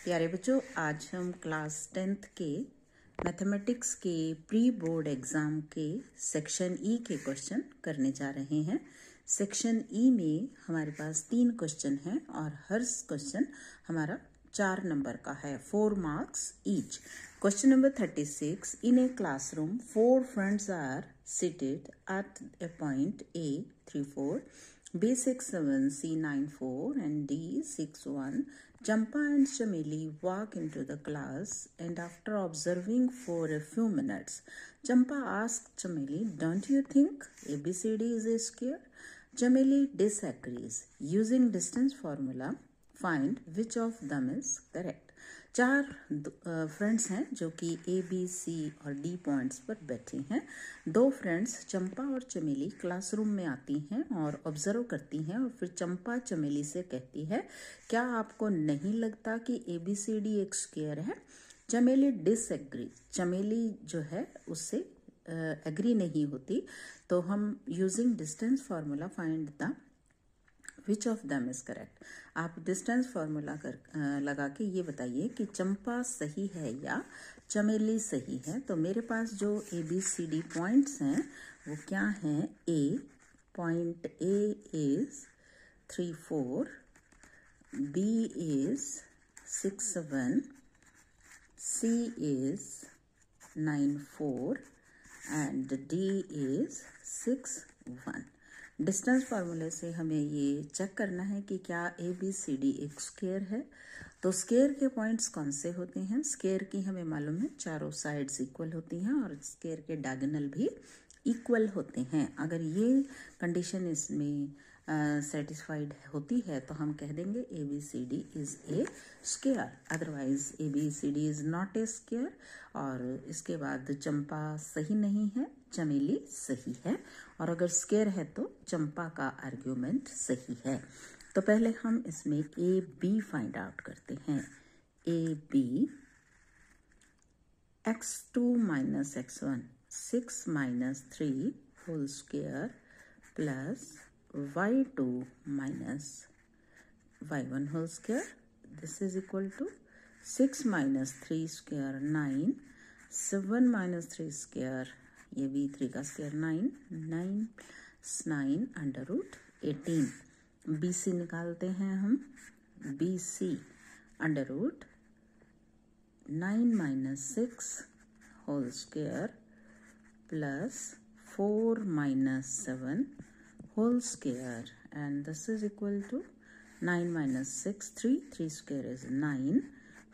प्यारे बच्चों, आज हम क्लास 10th के मैथमेटिक्स के प्री बोर्ड एग्ज़ाम के सेक्शन ई के क्वेश्चन करने जा रहे हैं। सेक्शन ई में हमारे पास 3 क्वेश्चन हैं और हर क्वेश्चन हमारा 4 नंबर का है, 4 marks each। Question number 36, in a classroom 4 friends are seated at a point A 3 4, B 6 7, C 9 4 and D 6 1. Champa and Chameli walk into the class and after observing for a few minutes, Champa asked Chameli, "Don't you think ABCD is a square?" Chameli disagrees. Using distance formula, find which of them is correct. 4 friends हैं जो कि A, B, C और D points पर बैठे हैं। 2 friends चंपा और चमेली classroom में आती हैं और ऑब्जर्व करती हैं और फिर चंपा चमेली से कहती है, क्या आपको नहीं लगता कि ABCD एक स्क्वायर है? चमेली डिसएग्री, चमेली जो है उससे एग्री नहीं होती। तो हम using distance formula find the which of them is correct. आप डिस्टेंस फार्मूला लगा के ये बताइए कि चंपा सही है या चमेली सही है। तो मेरे पास जो ABCD पॉइंट्स हैं वो क्या हैं? A point A is 3 4, B is 6 7, C is 9 4 and D is 6 1। Distance फार्मूले से हमें ये चेक करना है कि क्या ABCD एक स्क्वायर है। तो स्क्वायर के पॉइंट्स कौन से होते हैं? स्क्वायर की हमें मालूम है चारों साइड्स इक्वल होती हैं और स्क्वायर के डायगोनल भी इक्वल होते हैं। अगर ये कंडीशन इसमें सेटिस्फाइड होती है तो हम कह देंगे ABCD is a square, otherwise ABCD is not a square. और इसके बाद चंपा सही नहीं है, चमेली सही है, और अगर स्क्वायर है तो चंपा का आर्ग्यूमेंट सही है। तो पहले हम इसमें AB फाइंड आउट करते हैं। AB x2 minus x1 6 minus 3 whole square plus y2 minus y1 whole square. This is equal to 6 minus 3 square 9, 7 minus 3 square, ये भी 3 का square 9, 9 plus 9 under root 18। BC निकालते हैं हम। BC under root 9 minus 6 whole square plus 4 minus 7 whole square, and this is equal to 9 minus 6 3 square is 9,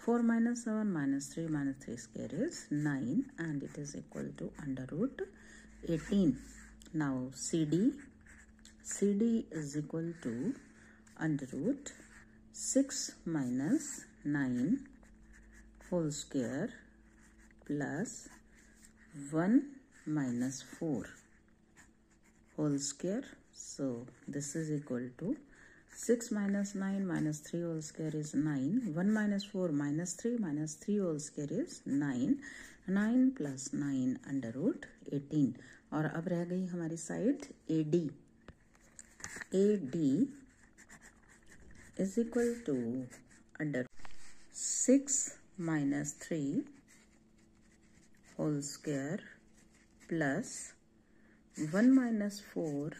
4 minus 7 minus 3 square is 9, and it is equal to under root 18. Now CD is equal to under root 6 minus 9 whole square plus 1 minus 4 whole square. So this is equal to 6 minus 9 minus 3 whole square is 9, 1 minus 4 minus 3 whole square is 9, 9 plus 9 under root 18। और अब रह गई हमारी side AD is equal to under 6 minus 3 whole square plus 1 minus 4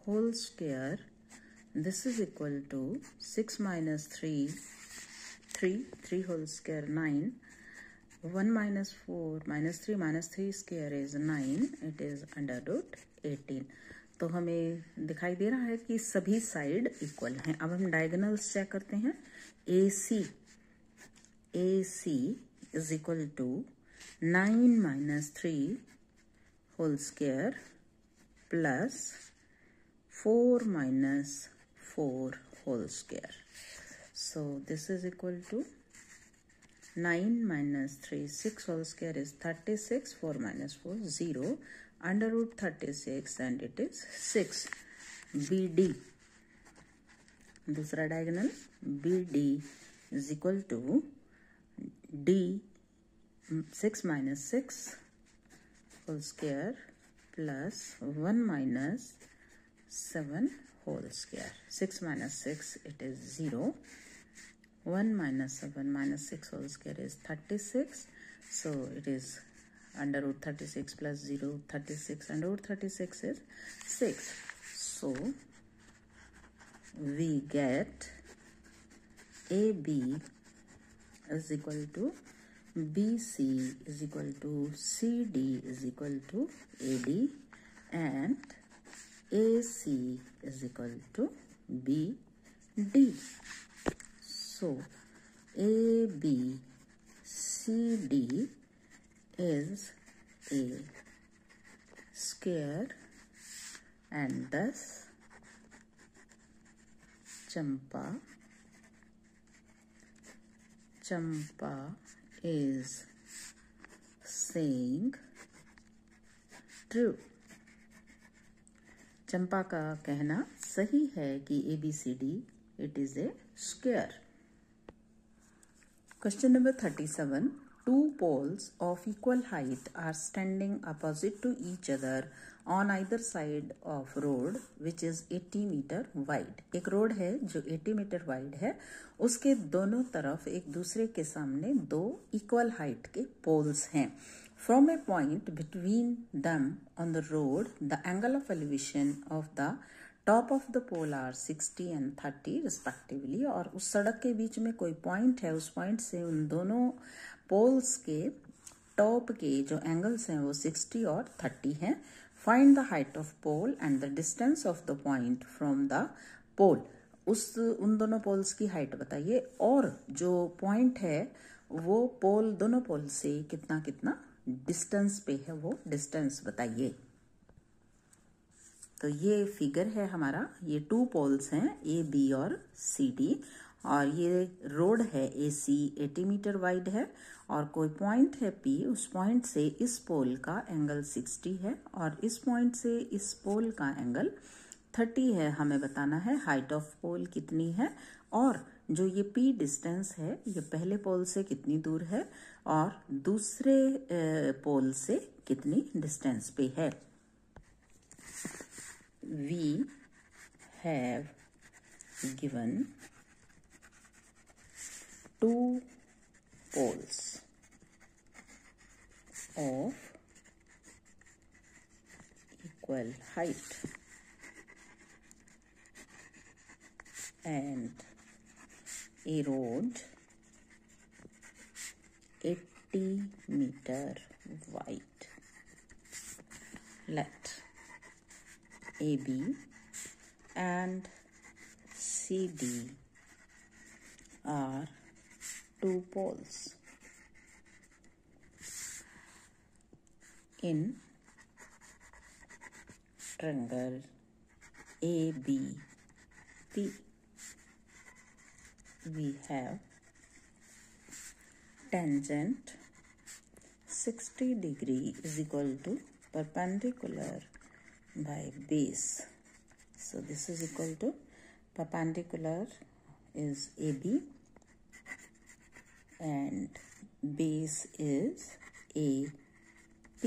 whole square. This is equal to 6 minus 3 whole square 9, 1 minus 4 minus 3 square is 9, it is under root 18। तो हमें दिखाई दे रहा है कि सभी साइड इक्वल हैं। अब हम डायगोनल्स चेक करते हैं। AC is equal to 9 minus 3 whole square plus 4 minus 4 whole square. So this is equal to 9 minus 3 6 whole square is 36, 4 minus 4 0 under root 36 and it is 6। BD दूसरा diagonal BD is equal to D 6 minus 6 whole square plus 1 minus 7 whole square. 6 minus 6 it is 0, 1 minus 7 minus 6 whole square is 36. So it is under root 36 plus 0, 36. Under root 36 is 6. So we get AB is equal to BC is equal to CD is equal to AD, and AC is equal to BD. So ABCD is a square, and thus Champa is saying true. चंपा का कहना सही है कि ABCD it is a square. Question number 37. Two poles of equal height are standing opposite to each other on either side of road which is 80 meter wide. एक road है जो 80 metre wide है, उसके दोनों तरफ एक दूसरे के सामने दो इक्वल हाइट के पोल्स हैं. From a point between them on the road, the angle of elevation of the top of the pole are 60 and 30 respectively. और उस सड़क के बीच में कोई पॉइंट है, उस पॉइंट से उन दोनों पोल्स के टॉप के जो एंगल्स हैं वो 60 और 30 हैं. Find the height of pole and the distance of the point from the pole. उन दोनों पोल्स की हाइट बताइए, और जो पॉइंट है वो पोल दोनों पोल से कितना कितना डिस्टेंस पे है, वो डिस्टेंस बताइए. तो ये फिगर है हमारा, ये टू पोल्स हैं ए बी और सी डी, और ये रोड है AC 80 मीटर वाइड है, और कोई पॉइंट है P, उस पॉइंट से इस पोल का एंगल 60 है और इस पॉइंट से इस पोल का एंगल 30 है. हमें बताना है हाइट ऑफ पोल कितनी है, और जो ये P डिस्टेंस है ये पहले पोल से कितनी दूर है और दूसरे पोल से कितनी डिस्टेंस पे है. We have given two poles of equal height and a road 80 meter wide. Let AB and CD are two poles in triangle ABP. We have tangent 60 degree is equal to perpendicular by base. So this is equal to perpendicular is AB and base is AP.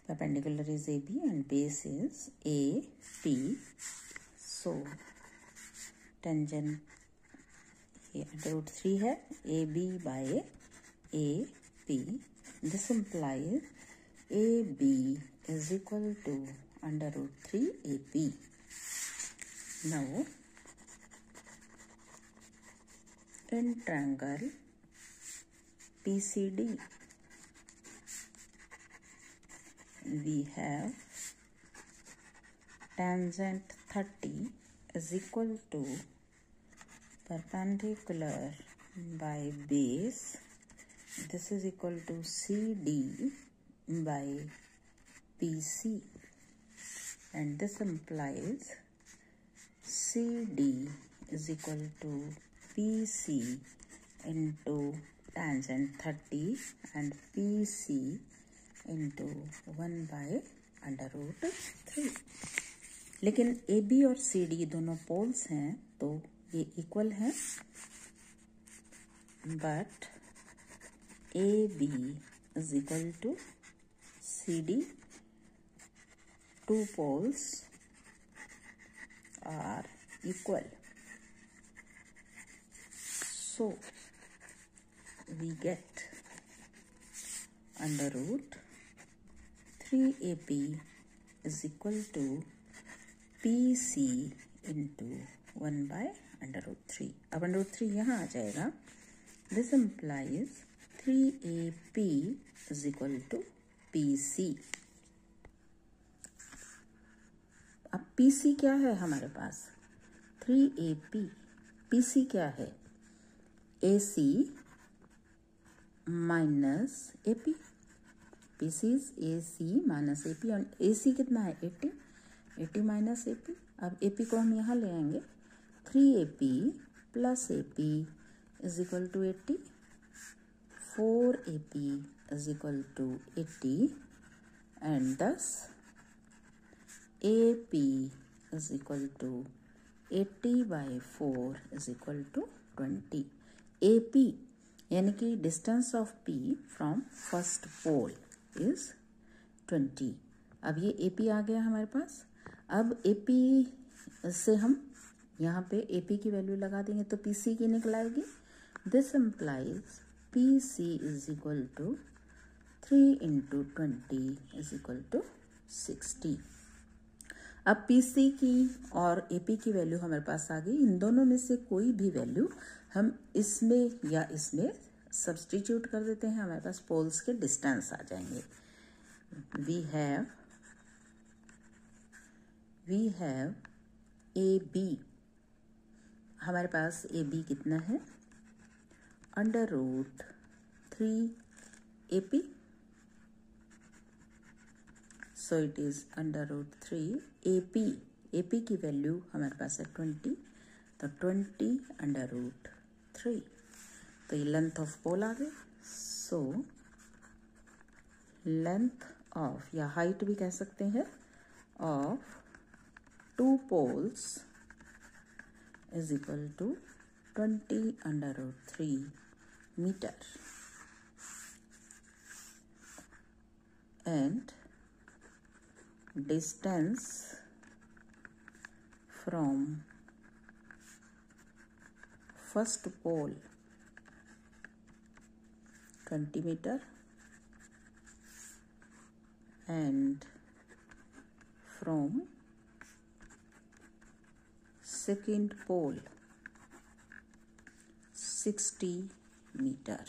Perpendicular is AB and base is AP. So tangent ये under root 3 है, AB by AP. This implies AB is equal to under root 3 AP. Now, in triangle PCD, we have tangent 30 is equal to perpendicular by base. This is equal to CD by PC, and this implies CD is equal to PC into tangent 30 and PC into 1 by under root 3. लेकिन AB और CD दोनों poles हैं तो ये equal हैं, but AB is equal to CD. Two poles are equal. So we get under root 3AP is equal to PC into 1 by under root 3. अब under root 3 यहाँ आ जाएगा. This implies 3AP is equal to PC. अब PC क्या है हमारे पास? 3AP. PC क्या है? AC minus AP. PC is AC minus AP और AC कितना है? 80. 80 minus AP. अब AP को हम यहाँ ले आएंगे. 3AP plus AP is equal to 80. 4AP is equal to 80 and thus AP is equal to 80 by 4 is equal to 20. AP यानी कि distance of P from first pole is 20. अब ये AP आ गया हमारे पास. अब AP से हम यहाँ पे AP की वैल्यू लगा देंगे तो PC की निकल आएगी. This implies PC is equal to 3 into 20 is equal to 60. अब PC की और AP की वैल्यू हमारे पास आ गई. इन दोनों में से कोई भी वैल्यू हम इसमें या इसमें सब्स्टिट्यूट कर देते हैं. हमारे पास पोल्स के डिस्टेंस आ जाएंगे. we have AB. हमारे पास AB कितना है? Under root 3AP. So it is under root 3AP. AP की वैल्यू हमारे पास है 20. तो 20 अंडर रूट 3. तो ये लेंथ ऑफ पोल आ गई. सो लेंथ ऑफ या हाइट भी कह सकते हैं of 2 poles is equal to 20 under root 3 meter. And distance from first pole 20 meter and from second pole 60 meter.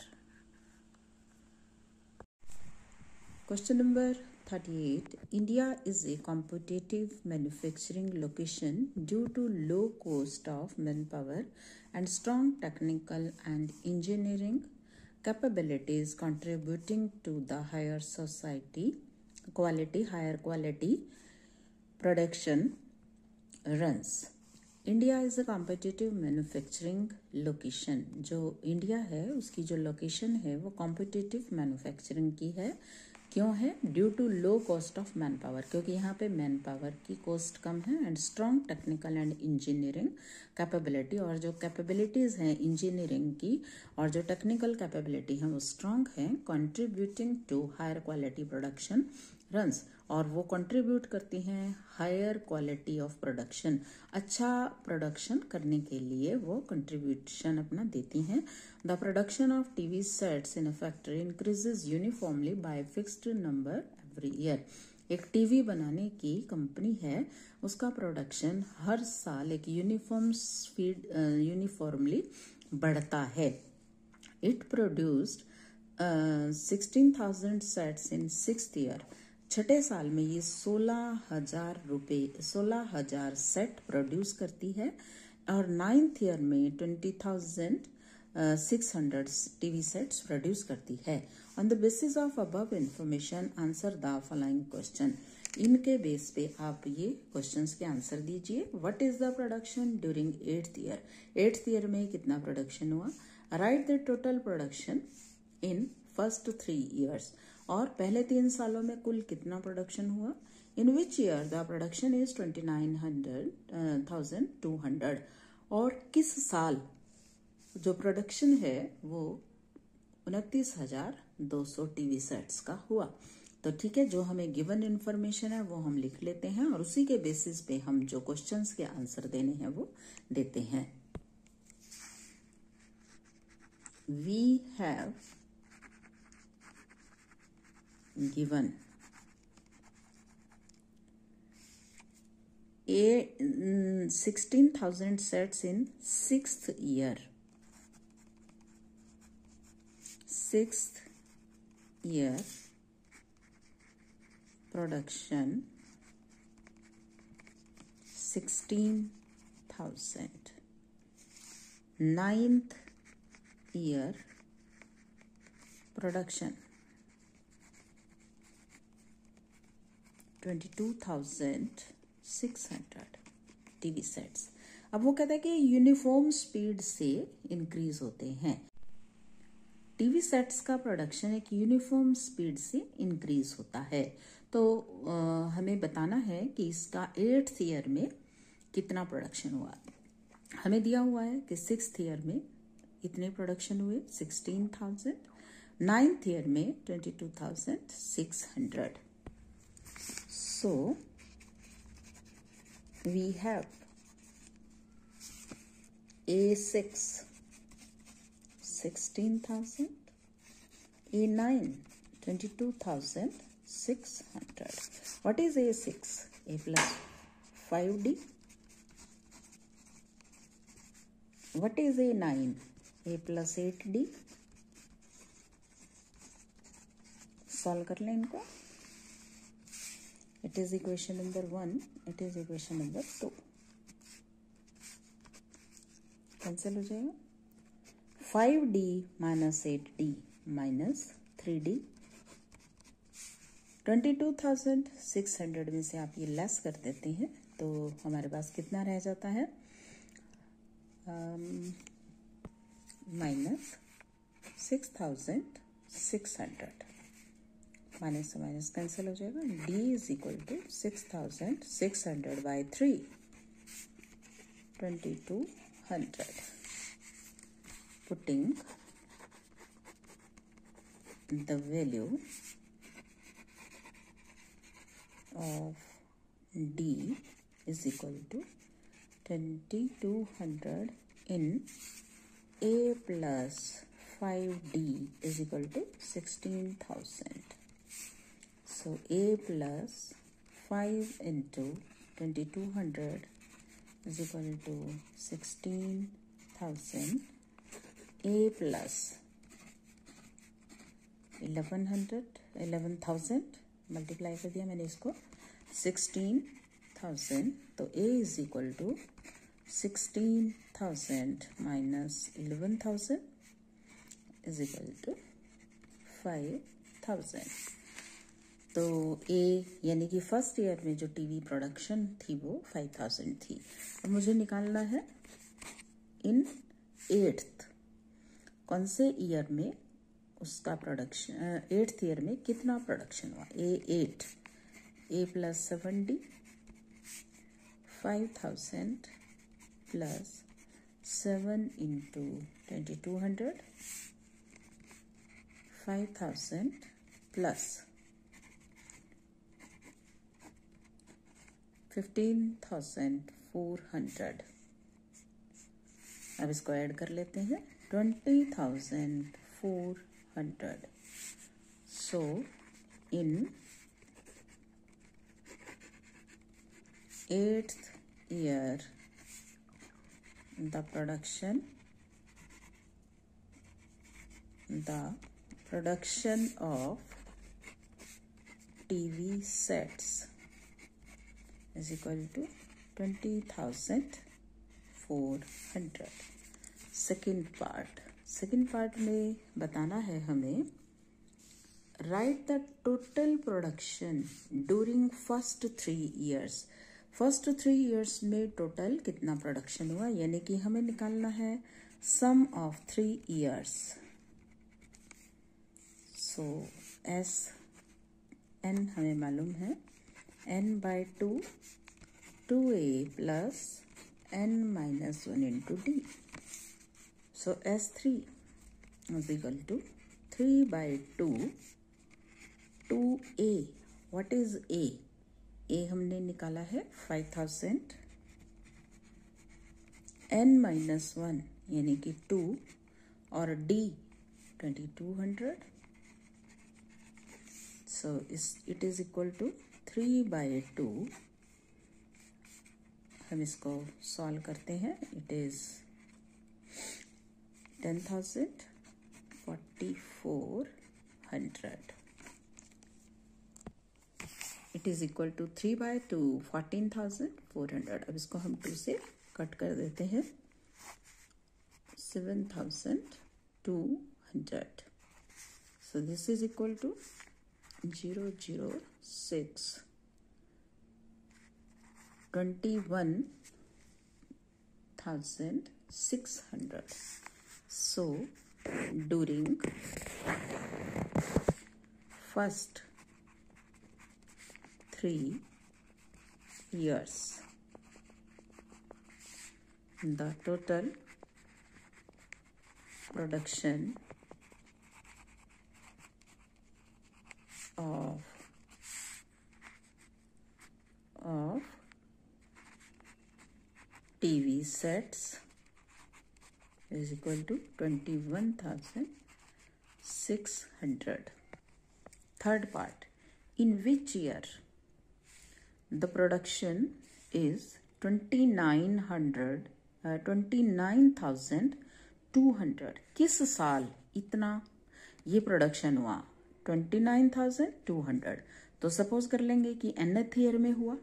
Question number 38. India is a competitive manufacturing location due to low cost of manpower and strong technical and engineering capabilities contributing to the higher quality production runs. India is a competitive manufacturing location. जो India है उसकी जो location है वो competitive manufacturing की है. क्यों है? Due to low cost of man power. क्योंकि यहाँ पे मैन पावर की कॉस्ट कम है and strong technical and engineering capability. और जो कैपेबिलिटीज़ हैं इंजीनियरिंग की और जो टेक्निकल कैपेबिलिटी है वो स्ट्रॉन्ग है. Contributing to higher quality production runs. और वो कंट्रीब्यूट करती हैं हायर क्वालिटी ऑफ प्रोडक्शन. अच्छा प्रोडक्शन करने के लिए वो कंट्रीब्यूशन अपना देती हैं. The production of TV sets in a factory increases uniformly by fixed number every year. एक टीवी बनाने की कंपनी है, उसका प्रोडक्शन हर साल एक यूनिफॉर्मली बढ़ता है. It produced 16,000 sets in 6th year. छठे साल में ये 16,000 सेट प्रोड्यूस करती है और 9th ईयर में 20,600 टीवी सेट्स प्रोड्यूस करती है. On the basis of above information answer the following question. इनके बेस पे आप ये क्वेश्चंस के आंसर दीजिए. What is the production during 8th year. 8th year में कितना प्रोडक्शन हुआ? Right the total production in first 3 years. और पहले 3 सालों में कुल कितना प्रोडक्शन हुआ? In which year the production is 29,200. और किस साल जो प्रोडक्शन है वो 29,200 टीवी सेट्स का हुआ. तो ठीक है, जो हमें गिवन इन्फॉर्मेशन है वो हम लिख लेते हैं और उसी के बेसिस पे हम जो क्वेश्चंस के आंसर देने हैं वो देते हैं. we have given 16,000 sets in 6th year. 6th year production 16,000. 9th year production 22,600 TV sets. अब वो कहता है कि यूनिफॉर्म स्पीड से इंक्रीज होते हैं। टीवी सेट्स का प्रोडक्शन एक यूनिफॉर्म स्पीड से इंक्रीज होता है। तो हमें बताना है कि इसका 8th ईयर में कितना प्रोडक्शन हुआ। हमें दिया हुआ है कि 6th ईयर में इतने प्रोडक्शन हुए 16,000, 9th ईयर में 22,600। So we have A6 16,000, A9 22,600. What is A6? A plus 5D. What is A9? A plus 8D. Solve कर लें इनको। It is equation number 1. It is equation number 2. Cancel हो जाएगा। 5D minus 8D minus 3D। 22,600 में से आप ये less कर देते हैं तो हमारे पास कितना रह जाता है, माइनस 6,600। माइनस से माइनस कैंसिल हो जाएगा। D is equal to 6,600 by 3, 2200। Putting the value of D is equal to 2200 in A plus 5D is equal to 16,000. So A plus 5 into 2200 is equal to 16,000. A plus 11,000 multiply कर दिया मैंने इसको 16,000, तो A is equal to 16,000 minus 11,000 is equal to 5,000। तो A यानी कि first year में जो टीवी प्रोडक्शन थी वो 5,000 थी। अब मुझे निकालना है इन 8th, कौन से ईयर में उसका प्रोडक्शन, 8th ईयर में कितना प्रोडक्शन हुआ। A8, A plus 7D 5,000 plus 7 into 2200 5,000 plus 15,400। अब इसको ऐड कर लेते हैं 20,400। सो इन 8th year the production of TV sets is equal to 20,400। Second part में बताना है हमें, right the total production during first 3 years। First 3 years में टोटल कितना प्रोडक्शन हुआ, यानी कि हमें निकालना है sum of 3 years। So S N हमें मालूम है n/2 2a plus n minus 1 into d। So S3 is equal to 3/2 2a। What is a? A हमने निकाला है 5,000, n minus 1 यानी कि 2 और D 2200. So it is equal to 3/2. हम इसको सॉल्व करते हैं. It is 10,000, 4,400. It is equal to 3/2, 14,400. अब इसको हम 2 से कट कर देते हैं. 7,200. So this is equal to 006 21,600. So during first 3 years, the total production of TV sets is equal to 21,600. Third part, in which year the production is 29,200. किस साल इतना ये प्रोडक्शन हुआ? 29,200. तो सपोज कर लेंगे कि nth ईयर में हुआ.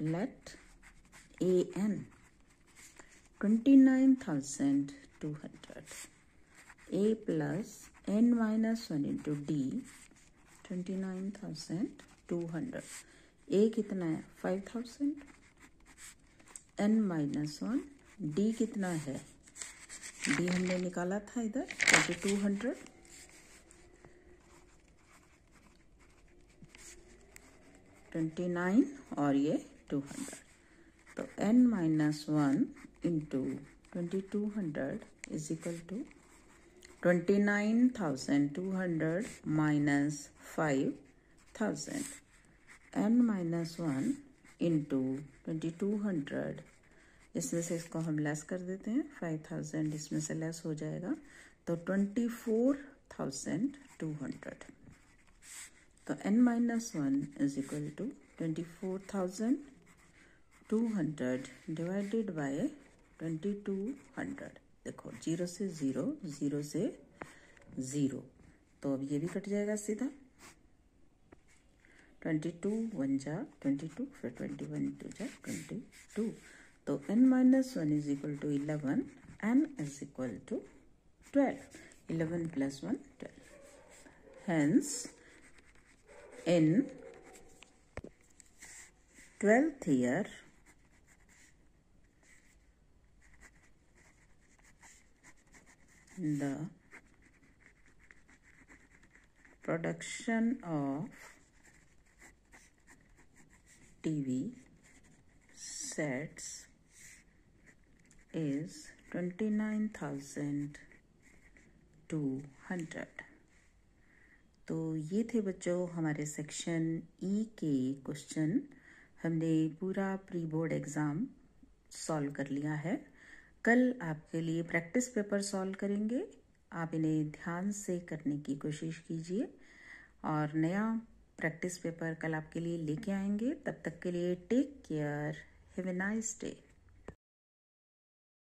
Let an 29,200 a plus n minus 1 into d 29,200. a कितना है? 5,000. n minus 1 d कितना है? d हमने निकाला था इधर 2200. और ये 200. तो n minus 1 into 2200 is equal to 29,200 minus 5,000. n minus 1 into 2200, इसमें से इसको हम लेस कर देते हैं. 5,000 इसमें से लेस हो जाएगा तो 24,200. तो n minus 1 is equal to 24,200 divided by 2200. देखो 0 से 0, 0 से 0. तो अब ये भी कट जाएगा सीधा. 22 1 जा 22, फिर 21 2 जा 22. तो n minus 1 is equal to 11. n is equal to 12. 11 plus 1 12. Hence in 12th year the production of TV sets is 29,200. तो ये थे बच्चों हमारे सेक्शन ई के क्वेश्चन. हमने पूरा प्री बोर्ड एग्ज़ाम सॉल्व कर लिया है. कल आपके लिए प्रैक्टिस पेपर सॉल्व करेंगे. आप इन्हें ध्यान से करने की कोशिश कीजिए और नया प्रैक्टिस पेपर कल आपके लिए लेके आएंगे. तब तक के लिए take care. Have a nice day.